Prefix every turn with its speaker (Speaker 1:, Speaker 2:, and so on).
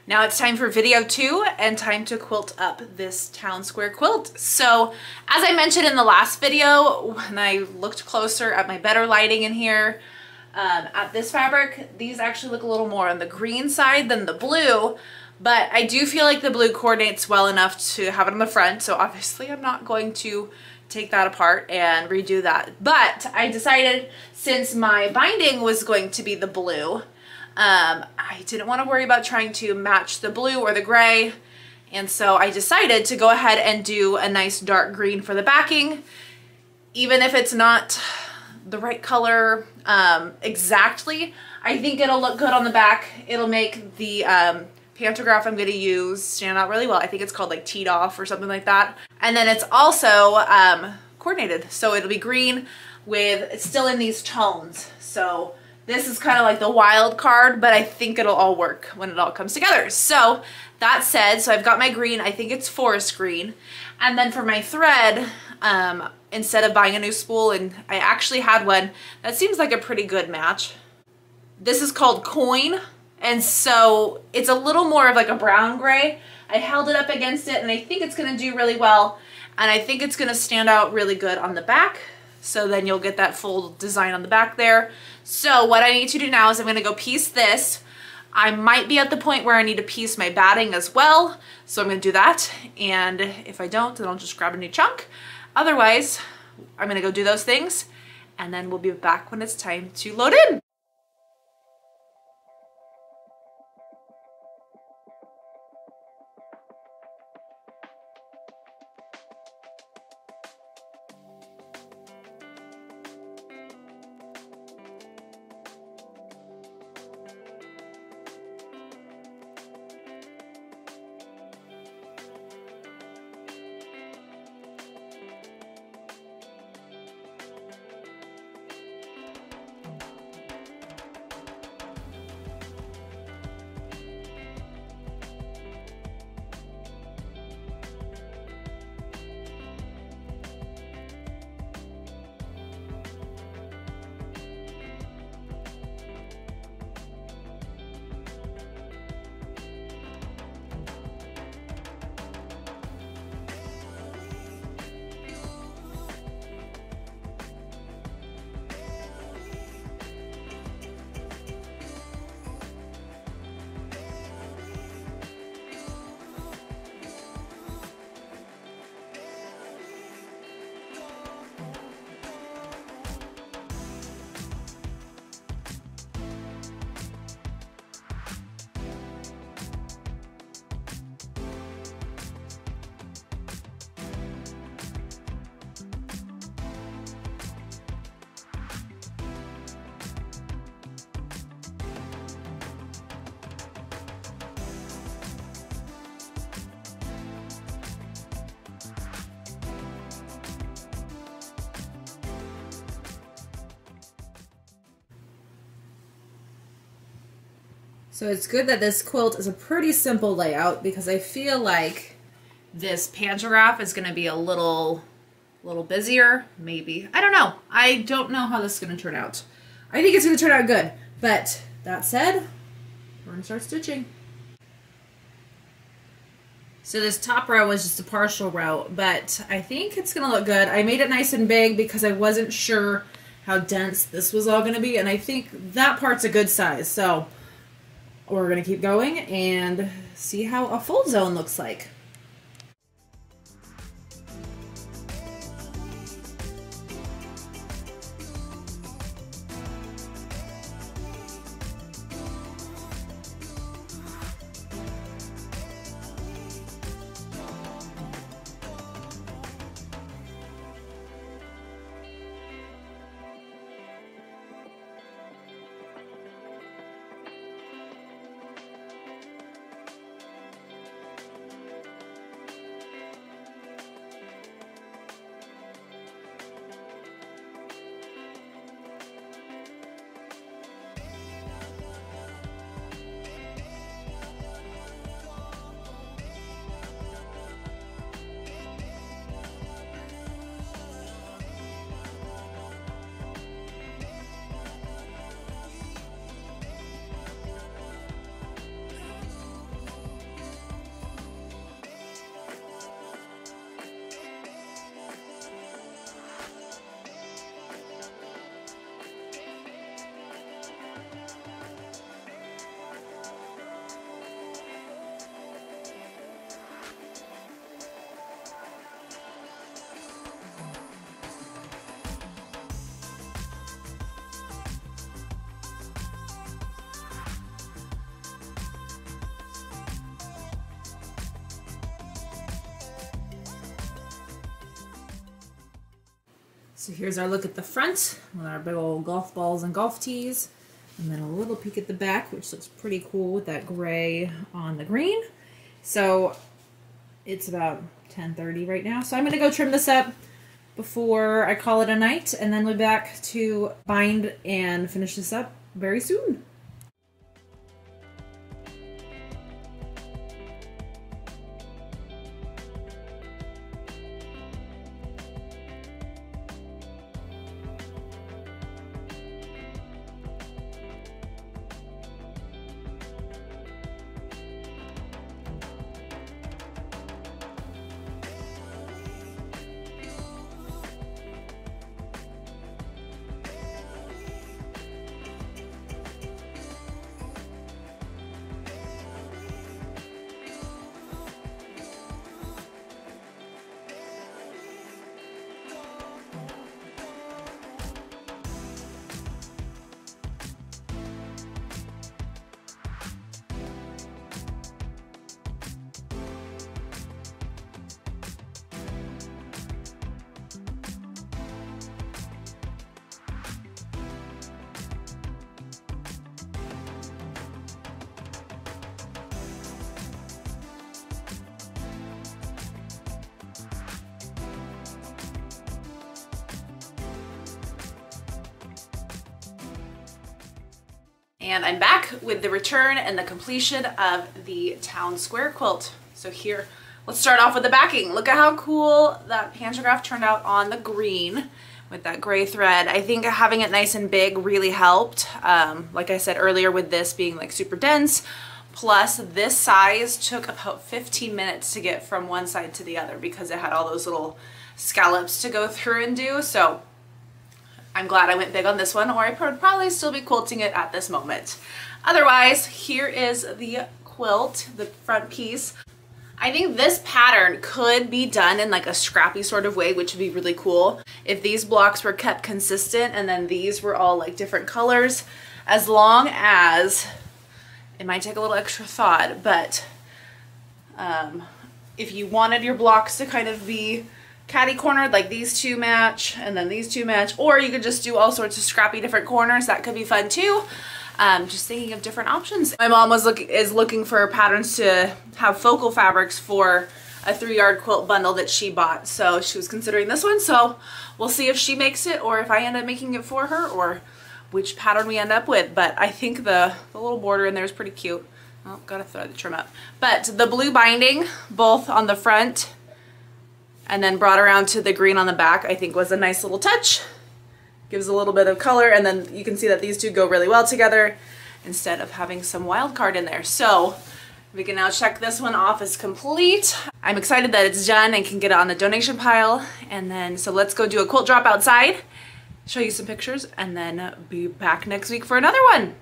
Speaker 1: Now it's time for video 2 and time to quilt up this town square quilt. So as I mentioned in the last video, when I looked closer at my better lighting in here, at this fabric, these actually look a little more on the green side than the blue, but I do feel like the blue coordinates well enough to have it on the front. So obviously I'm not going to take that apart and redo that. But I decided, since my binding was going to be the blue, I didn't want to worry about trying to match the blue or the gray. And so I decided to go ahead and do a nice dark green for the backing. Even if it's not the right color exactly, I think it'll look good on the back. It'll make the pantograph I'm going to use stand out really well. I think it's called like Teed Off or something like that. And then it's also coordinated. So it'll be green with, it's still in these tones. So this is kind of like the wild card, but I think it'll all work when it all comes together. So that said, so I've got my green, I think it's forest green. And then for my thread, instead of buying a new spool, and I actually had one that seems like a pretty good match. This is called Coin, and so it's a little more of like a brown gray. I held it up against it and I think it's gonna do really well, and I think it's gonna stand out really good on the back. So then you'll get that full design on the back there. So what I need to do now is I'm gonna go piece this. I might be at the point where I need to piece my batting as well. So I'm gonna do that. And if I don't, then I'll just grab a new chunk. Otherwise, I'm gonna go do those things, and then we'll be back when it's time to load in. So it's good that this quilt is a pretty simple layout, because I feel like this pantograph is going to be a little busier, maybe. I don't know. I don't know how this is going to turn out. I think it's going to turn out good. But that said, we're going to start stitching. So this top row was just a partial row, but I think it's going to look good. I made it nice and big because I wasn't sure how dense this was all going to be, and I think that part's a good size. So we're going to keep going and see how a full zone looks like. So here's our look at the front with our big old golf balls and golf tees. And then a little peek at the back, which looks pretty cool with that gray on the green. So it's about 10:30 right now. So I'm going to go trim this up before I call it a night. And then we'll be back to bind and finish this up very soon. And I'm back with the return and the completion of the town square quilt. So here, let's start off with the backing. Look at how cool that pantograph turned out on the green with that gray thread. I think having it nice and big really helped. Like I said earlier, with this being like super dense, plus this size took about 15 minutes to get from one side to the other because it had all those little scallops to go through and do. So I'm glad I went big on this one, or I would probably still be quilting it at this moment. Otherwise, here is the quilt, the front piece. I think this pattern could be done in like a scrappy sort of way, which would be really cool. If these blocks were kept consistent and then these were all like different colors, as long as, it might take a little extra thought, but if you wanted your blocks to kind of be catty cornered, like these two match and then these two match, or you could just do all sorts of scrappy different corners, that could be fun too. Just thinking of different options. My mom is looking for patterns to have focal fabrics for a 3-yard quilt bundle that she bought, so she was considering this one. So we'll see if she makes it or if I end up making it for her, or which pattern we end up with. But I think the little border in there is pretty cute. Oh, gotta throw the trim up. But the blue binding, both on the front and then brought around to the green on the back, I think was a nice little touch. Gives a little bit of color, and then you can see that these two go really well together instead of having some wild card in there. So we can now check this one off as complete. I'm excited that it's done and can get it on the donation pile. And then, so let's go do a quilt drop outside, show you some pictures, and then be back next week for another one.